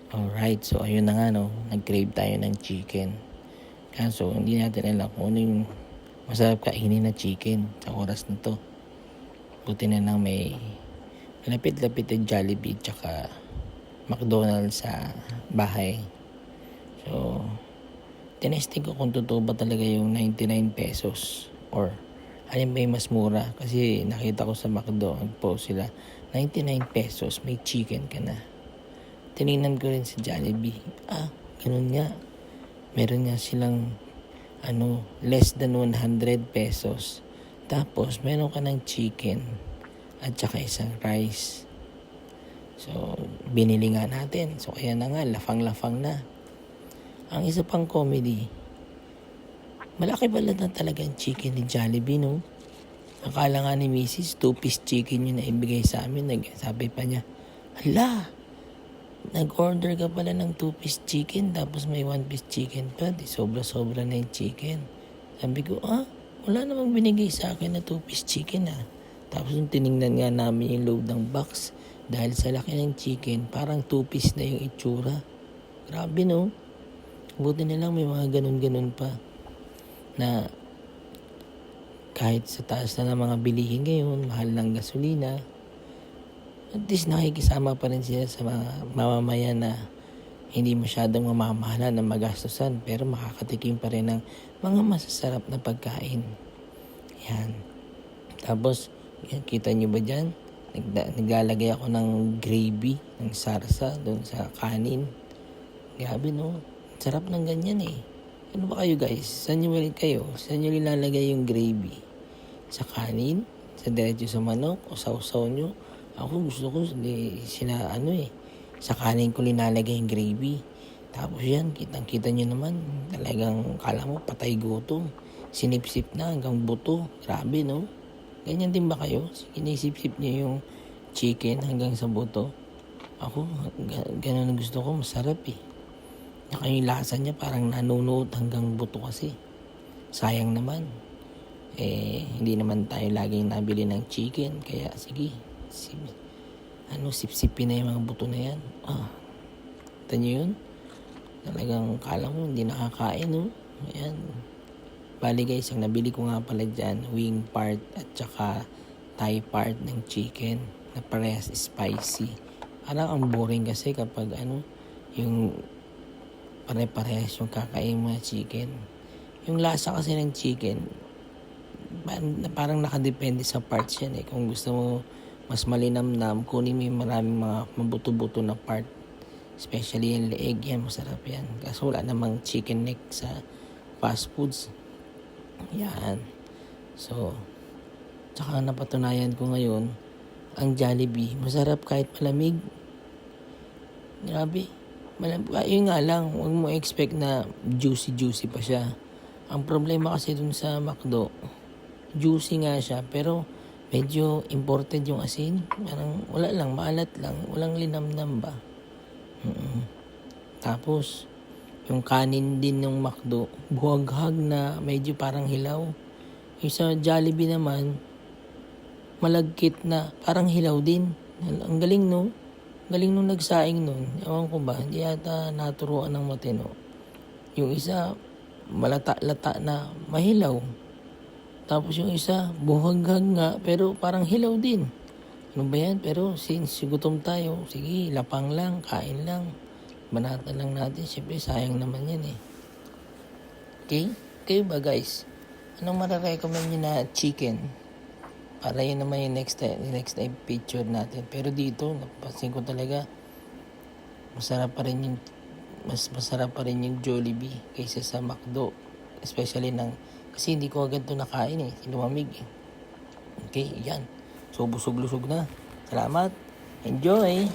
Alright, so ayun na nga no, nag-crave tayo ng chicken. Kaso hindi natin alam kung ano yung masarap kainin na chicken sa oras na to. Buti na lang may lapit-lapit na Jollibee tsaka McDonald's sa bahay. So, tinesting ko kung totoo ba talaga yung 99 pesos or alin ba yung mas mura. Kasi nakita ko sa McDo, nag-post sila, 99 pesos, may chicken ka na. Tinignan ko rin sa Jollibee. Ganun nga. Meron nga silang less than 100 pesos. Tapos, meron ka ng chicken at saka isang rice. So, binili nga natin. So, kaya na nga, lafang-lafang na. Ang isa pang comedy, malaki pala na talagang chicken ni Jollibee, no? Akala nga ni Mrs. 2-piece chicken yun na ibigay sa amin. Sabi pa niya, hala, nag-order ka pala ng 2-piece chicken tapos may 1-piece chicken pa. Di sobra-sobra na yung chicken. Sabi ko, wala namang binigay sa akin na 2-piece chicken Tapos yung tiningnan nga namin yung load ng box. Dahil sa laki ng chicken, parang 2-piece na yung itsura. Grabe no? Buti na lang may mga ganun-ganun pa. Na kahit sa taas na ng mga bilihin ngayon, mahal ng gasolina, at least nakikisama pa rin sila sa mga mamamayan na hindi masyadong mamamahala ng magastusan pero makakatikim pa rin ng mga masasarap na pagkain. Yan. Tapos, kita nyo ba dyan? Naglalagay ako ng gravy, ng sarsa doon sa kanin. Grabe no? Sarap ng ganyan eh. Ano ba kayo guys? Saan nyo kayo? Saan nyo nilalagay yung gravy? Sa kanin? Sa diretso sa manok? O sa usaw nyo? Ako gusto ko sa kanin ko linalagay yung gravy. Tapos yan, kitang-kita nyo naman, talagang kala mo patay gutom. Sinipsip na hanggang buto. Grabe no? Ganyan din ba kayo? Sinisip-sip nyo yung chicken hanggang sa buto. Ako, ganun ang gusto ko, masarap eh. Saka yung lasa niya parang nanunuot hanggang buto kasi. Sayang naman. Hindi naman tayo laging nabili ng chicken. Kaya sige, sipsipin na yung mga buto na yan. Ito nyo yun? Talagang kala mo hindi nakakain, no? Ayan. Bali guys, ang nabili ko nga pala dyan, wing part at saka thigh part ng chicken na parehas spicy. Parang ang boring kasi kapag yung pare-parehas yung kakain mga chicken. Yung lasa kasi ng chicken, parang nakadepende sa parts yan eh. Kung gusto mo mas malinamnam, kunin mo yung maraming mga mabuto-buto na part. Especially yung leeg, yan, masarap yan. Kaso wala namang chicken neck sa fast foods. Yan. So, tsaka napatunayan ko ngayon, ang Jollibee, masarap kahit malamig. Grabe. Yun nga lang, huwag mo expect na juicy pa siya. Ang problema kasi dun sa McDo, juicy nga siya, pero medyo imported yung asin. Parang wala lang, maalat lang. Walang linamnam ba? Tapos, yung kanin din ng McDo, buhaghag na medyo parang hilaw. Yung sa Jollibee naman, malagkit na parang hilaw din. Ang galing no? Galing nung nagsaing nun. Ewan ko ba, hindi yata naturuan ng matino. Yung isa, malata-lata na mahilaw. Tapos yung isa, buhaghag nga, pero parang hilaw din. Ano ba yan? Pero since gutom tayo, sige, lapang lang, kain lang. Banatan lang natin. Siyempre, sayang naman yan eh. Okay? Kayo ba guys? Anong mararecommend nyo na chicken? Para yun naman yung next time picture natin. Pero dito, napansin ko talaga, mas masarap pa rin yung Jollibee kaysa sa McDo. Especially kasi hindi ko agad ito nakain eh. Lumamig eh. Okay, yan. So, busog-lusog na. Salamat. Enjoy!